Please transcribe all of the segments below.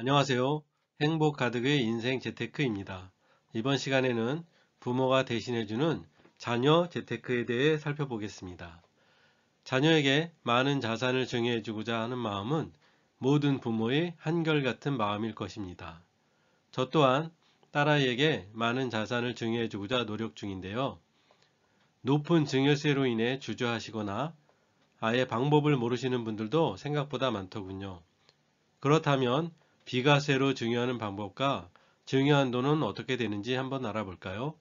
안녕하세요. 행복 가득의 인생 재테크입니다. 이번 시간에는 부모가 대신해주는 자녀 재테크에 대해 살펴보겠습니다. 자녀에게 많은 자산을 증여해주고자 하는 마음은 모든 부모의 한결같은 마음일 것입니다. 저 또한 딸아이에게 많은 자산을 증여해주고자 노력 중인데요. 높은 증여세로 인해 주저하시거나 아예 방법을 모르시는 분들도 생각보다 많더군요. 그렇다면 비과세로 증여하는 방법과 증여한도는 어떻게 되는지 한번 알아볼까요?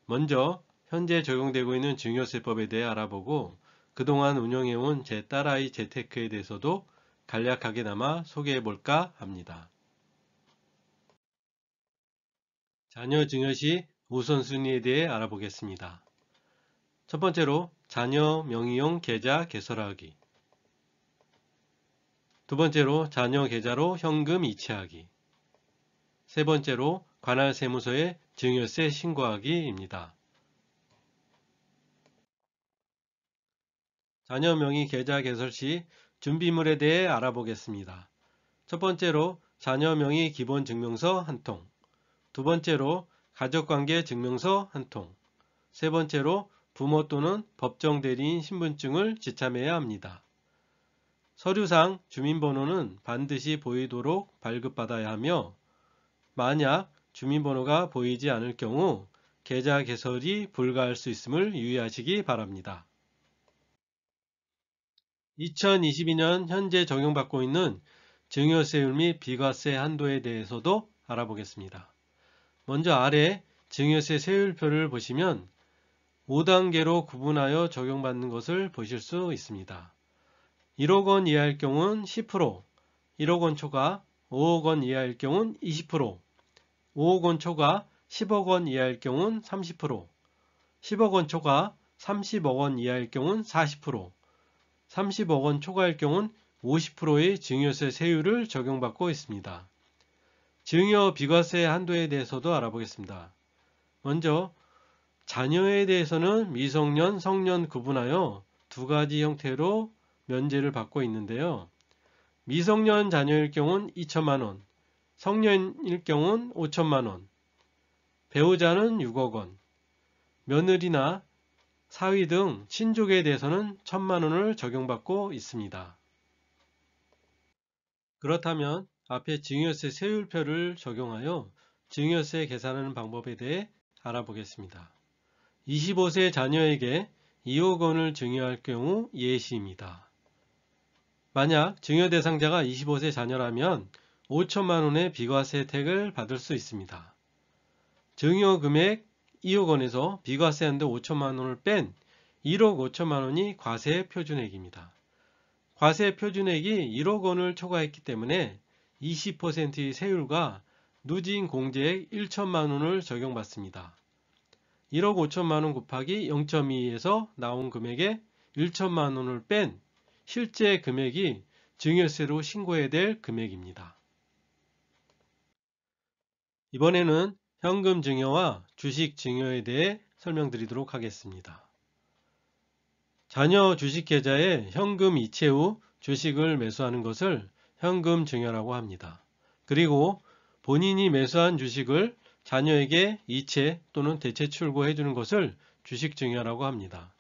먼저 현재 적용되고 있는 증여세법에 대해 알아보고 그동안 운영해온 제 딸아이 재테크에 대해서도 간략하게나마 소개해볼까 합니다. 자녀 증여 시 우선순위에 대해 알아보겠습니다. 첫 번째로 자녀 명의용 계좌 개설하기. 두 번째로 자녀 계좌로 현금 이체하기. 세 번째로 관할 세무서에 증여세 신고하기입니다. 자녀 명의 계좌 개설 시 준비물에 대해 알아보겠습니다. 첫 번째로 자녀 명의 기본 증명서 한 통, 두 번째로 가족관계 증명서 한 통, 세 번째로 부모 또는 법정 대리인 신분증을 지참해야 합니다. 서류상 주민번호는 반드시 보이도록 발급받아야 하며 만약 주민번호가 보이지 않을 경우 계좌 개설이 불가할 수 있음을 유의하시기 바랍니다. 2022년 현재 적용받고 있는 증여세율 및 비과세 한도에 대해서도 알아보겠습니다. 먼저 아래 증여세 세율표를 보시면 5단계로 구분하여 적용받는 것을 보실 수 있습니다. 1억 원 이하일 경우는 10%, 1억 원 초과 5억 원 이하일 경우는 20%, 5억 원 초과 10억 원 이하일 경우는 30%, 10억 원 초과 30억 원 이하일 경우는 40%, 30억 원 초과일 경우는 50%의 증여세 세율을 적용받고 있습니다. 증여 비과세 한도에 대해서도 알아보겠습니다. 먼저 자녀에 대해서는 미성년, 성년 구분하여 두 가지 형태로 면제를 받고 있는데요. 미성년 자녀일 경우는 2천만 원, 성년일 경우는 5천만 원, 배우자는 6억 원, 며느리나 사위 등 친족에 대해서는 1천만 원을 적용받고 있습니다. 그렇다면 앞에 증여세 세율표를 적용하여 증여세 계산하는 방법에 대해 알아보겠습니다. 25세 자녀에게 2억 원을 증여할 경우 예시입니다. 만약 증여 대상자가 25세 자녀라면 5천만 원의 비과세 혜택을 받을 수 있습니다. 증여 금액 2억 원에서 비과세 한도 5천만 원을 뺀 1억 5천만 원이 과세 표준액입니다. 과세 표준액이 1억 원을 초과했기 때문에 20%의 세율과 누진 공제액 1천만 원을 적용받습니다. 1억 5천만 원 곱하기 0.2에서 나온 금액에 1천만 원을 뺀 실제 금액이 증여세로 신고해야 될 금액입니다. 이번에는 현금 증여와 주식 증여에 대해 설명드리도록 하겠습니다. 자녀 주식 계좌에 현금 이체 후 주식을 매수하는 것을 현금 증여라고 합니다. 그리고 본인이 매수한 주식을 자녀에게 이체 또는 대체 출고해 주는 것을 주식 증여라고 합니다.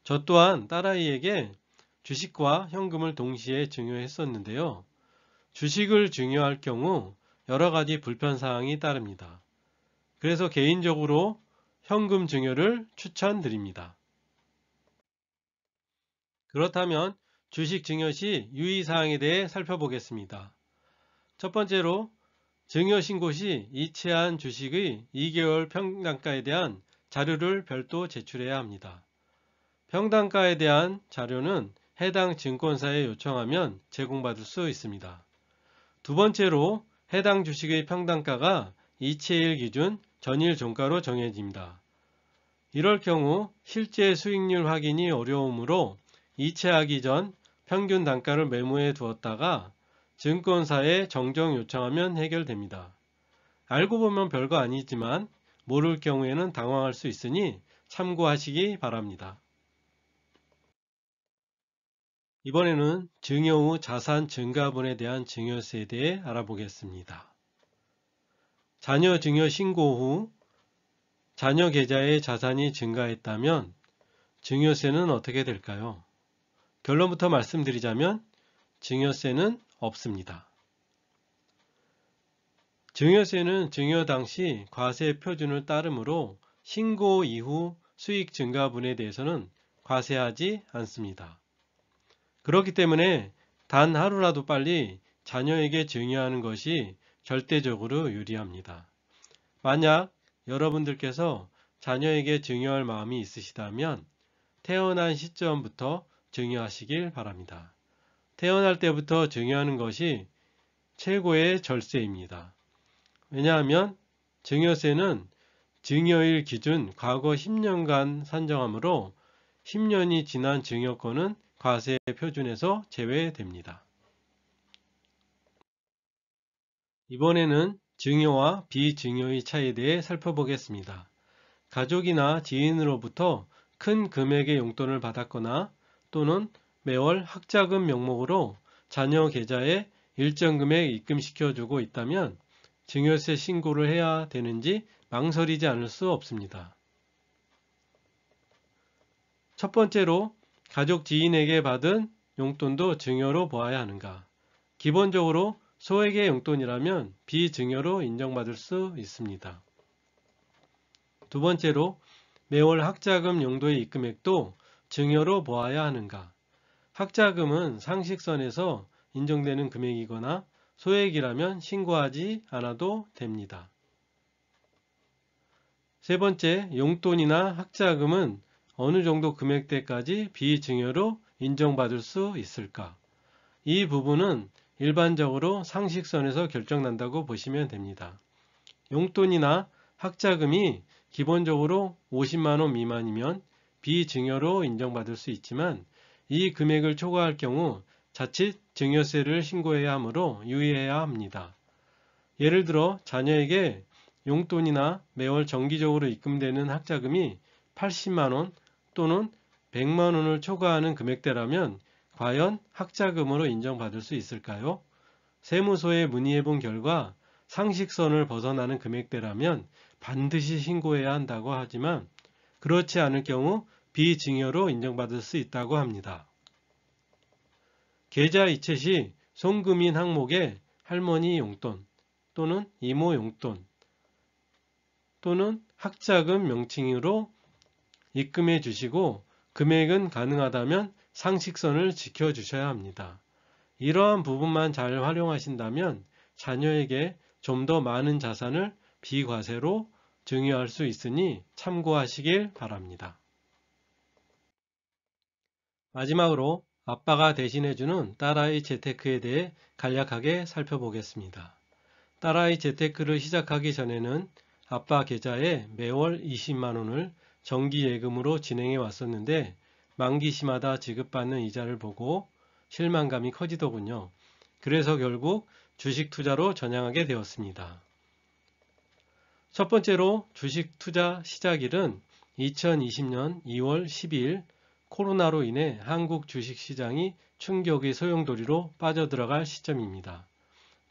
저 또한 딸아이에게 주식과 현금을 동시에 증여했었는데요. 주식을 증여할 경우 여러 가지 불편사항이 따릅니다. 그래서 개인적으로 현금 증여를 추천드립니다. 그렇다면 주식 증여 시 유의사항에 대해 살펴보겠습니다. 첫 번째로 증여 신고 시 이체한 주식의 2개월 평단가에 대한 자료를 별도 제출해야 합니다. 평단가에 대한 자료는 해당 증권사에 요청하면 제공받을 수 있습니다. 두 번째로 해당 주식의 평단가가 이체일 기준 전일 종가로 정해집니다. 이럴 경우 실제 수익률 확인이 어려우므로 이체하기 전 평균 단가를 메모해 두었다가 증권사에 정정 요청하면 해결됩니다. 알고 보면 별거 아니지만 모를 경우에는 당황할 수 있으니 참고하시기 바랍니다. 이번에는 증여 후 자산 증가분에 대한 증여세에 대해 알아보겠습니다. 자녀 증여 신고 후 자녀 계좌의 자산이 증가했다면 증여세는 어떻게 될까요? 결론부터 말씀드리자면 증여세는 없습니다. 증여세는 증여 당시 과세 표준을 따르므로 신고 이후 수익 증가분에 대해서는 과세하지 않습니다. 그렇기 때문에 단 하루라도 빨리 자녀에게 증여하는 것이 절대적으로 유리합니다. 만약 여러분들께서 자녀에게 증여할 마음이 있으시다면 태어난 시점부터 증여하시길 바랍니다. 태어날 때부터 증여하는 것이 최고의 절세입니다. 왜냐하면 증여세는 증여일 기준 과거 10년간 산정하므로 10년이 지난 증여권은 과세 표준에서 제외됩니다. 이번에는 증여와 비증여의 차이에 대해 살펴보겠습니다. 가족이나 지인으로부터 큰 금액의 용돈을 받았거나 또는 매월 학자금 명목으로 자녀 계좌에 일정 금액 입금시켜주고 있다면 증여세 신고를 해야 되는지 망설이지 않을 수 없습니다. 첫 번째로 가족 지인에게 받은 용돈도 증여로 보아야 하는가? 기본적으로 소액의 용돈이라면 비증여로 인정받을 수 있습니다. 두 번째로 매월 학자금 용도의 입금액도 증여로 보아야 하는가? 학자금은 상식선에서 인정되는 금액이거나 소액이라면 신고하지 않아도 됩니다. 세 번째, 용돈이나 학자금은 어느 정도 금액대까지 비증여로 인정받을 수 있을까? 이 부분은 일반적으로 상식선에서 결정난다고 보시면 됩니다. 용돈이나 학자금이 기본적으로 50만원 미만이면 비증여로 인정받을 수 있지만 이 금액을 초과할 경우 자칫 증여세를 신고해야 하므로 유의해야 합니다. 예를 들어 자녀에게 용돈이나 매월 정기적으로 입금되는 학자금이 80만원 또는 100만원을 초과하는 금액대라면 과연 학자금으로 인정받을 수 있을까요? 세무서에 문의해 본 결과 상식선을 벗어나는 금액대라면 반드시 신고해야 한다고 하지만 그렇지 않을 경우 비증여로 인정받을 수 있다고 합니다. 계좌 이체 시 송금인 항목에 할머니 용돈 또는 이모 용돈 또는 학자금 명칭으로 입금해 주시고 금액은 가능하다면 상식선을 지켜주셔야 합니다. 이러한 부분만 잘 활용하신다면 자녀에게 좀 더 많은 자산을 비과세로 증여할 수 있으니 참고하시길 바랍니다. 마지막으로 아빠가 대신해주는 딸아이 재테크에 대해 간략하게 살펴보겠습니다. 딸아이 재테크를 시작하기 전에는 아빠 계좌에 매월 20만원을 정기 예금으로 진행해 왔었는데 만기시마다 지급받는 이자를 보고 실망감이 커지더군요. 그래서 결국 주식 투자로 전향하게 되었습니다. 첫 번째로 주식 투자 시작일은 2020년 2월 12일 코로나로 인해 한국 주식시장이 충격의 소용돌이로 빠져들어갈 시점입니다.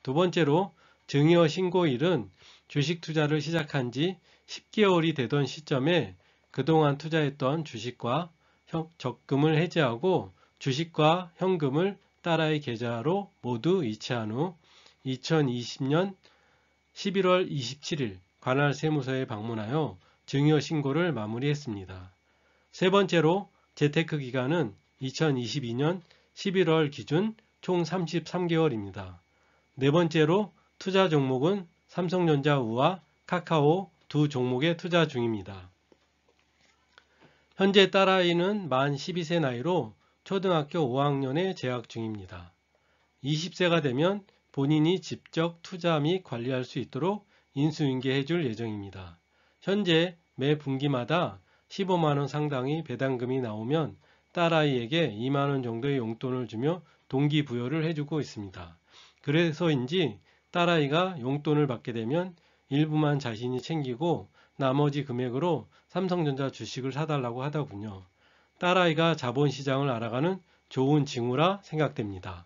두 번째로 증여 신고일은 주식 투자를 시작한 지 10개월이 되던 시점에 그동안 투자했던 주식과 적금을 해지하고 주식과 현금을 딸아이 계좌로 모두 이체한 후 2020년 11월 27일 관할 세무서에 방문하여 증여 신고를 마무리했습니다. 세 번째로 재테크 기간은 2022년 11월 기준 총 33개월입니다. 네 번째로 투자 종목은 삼성전자 우와 카카오 두 종목에 투자 중입니다. 현재 딸아이는 만 12세 나이로 초등학교 5학년에 재학 중입니다. 20세가 되면 본인이 직접 투자 및 관리할 수 있도록 인수인계해 줄 예정입니다. 현재 매 분기마다 15만원 상당의 배당금이 나오면 딸아이에게 2만원 정도의 용돈을 주며 동기부여를 해주고 있습니다. 그래서인지 딸아이가 용돈을 받게 되면 일부만 자신이 챙기고 나머지 금액으로 삼성전자 주식을 사달라고 하더군요. 딸아이가 자본시장을 알아가는 좋은 징후라 생각됩니다.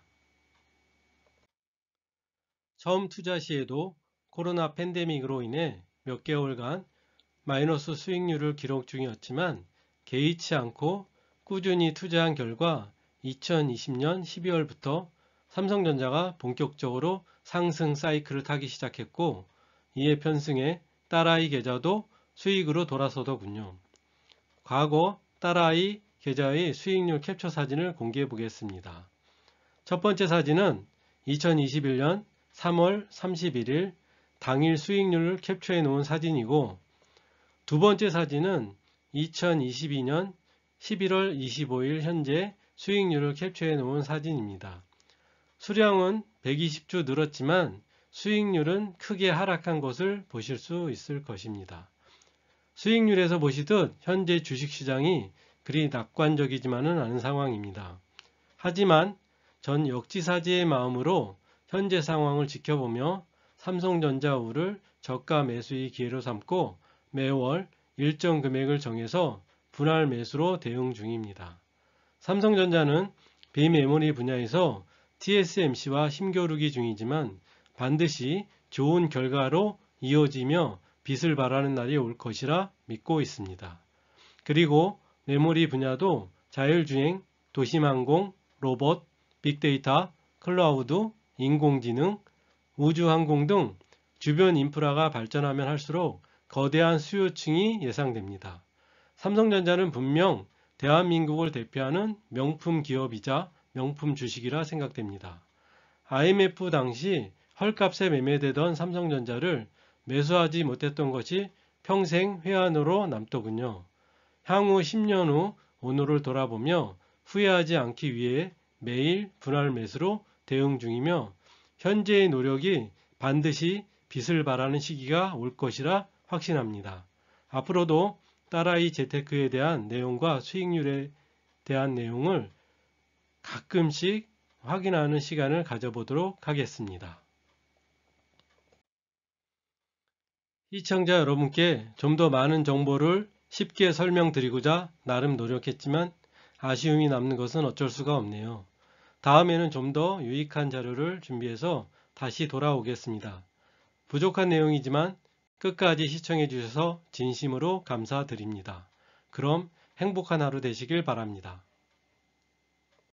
처음 투자 시에도 코로나 팬데믹으로 인해 몇 개월간 마이너스 수익률을 기록 중이었지만 개의치 않고 꾸준히 투자한 결과 2020년 12월부터 삼성전자가 본격적으로 상승 사이클을 타기 시작했고 이에 편승해 딸아이 계좌도 수익으로 돌아서더군요. 과거 딸아이 계좌의 수익률 캡처 사진을 공개해 보겠습니다. 첫 번째 사진은 2021년 3월 31일 당일 수익률을 캡처해 놓은 사진이고 두 번째 사진은 2022년 11월 25일 현재 수익률을 캡처해 놓은 사진입니다. 수량은 120주 늘었지만 수익률은 크게 하락한 것을 보실 수 있을 것입니다. 수익률에서 보시듯 현재 주식시장이 그리 낙관적이지만은 않은 상황입니다. 하지만 전 역지사지의 마음으로 현재 상황을 지켜보며 삼성전자우를 저가 매수의 기회로 삼고 매월 일정 금액을 정해서 분할 매수로 대응 중입니다. 삼성전자는 비메모리 분야에서 TSMC와 힘겨루기 중이지만 반드시 좋은 결과로 이어지며 빛을 발하는 날이 올 것이라 믿고 있습니다. 그리고 메모리 분야도 자율주행, 도심항공, 로봇, 빅데이터, 클라우드, 인공지능, 우주항공 등 주변 인프라가 발전하면 할수록 거대한 수요층이 예상됩니다. 삼성전자는 분명 대한민국을 대표하는 명품 기업이자 명품 주식이라 생각됩니다. IMF 당시 헐값에 매매되던 삼성전자를 매수하지 못했던 것이 평생 회한으로 남더군요. 향후 10년 후 오늘을 돌아보며 후회하지 않기 위해 매일 분할 매수로 대응 중이며 현재의 노력이 반드시 빛을 발하는 시기가 올 것이라 확신합니다. 앞으로도 딸아이 재테크에 대한 내용과 수익률에 대한 내용을 가끔씩 확인하는 시간을 가져보도록 하겠습니다. 시청자 여러분께 좀 더 많은 정보를 쉽게 설명드리고자 나름 노력했지만 아쉬움이 남는 것은 어쩔 수가 없네요. 다음에는 좀 더 유익한 자료를 준비해서 다시 돌아오겠습니다. 부족한 내용이지만 끝까지 시청해 주셔서 진심으로 감사드립니다. 그럼 행복한 하루 되시길 바랍니다.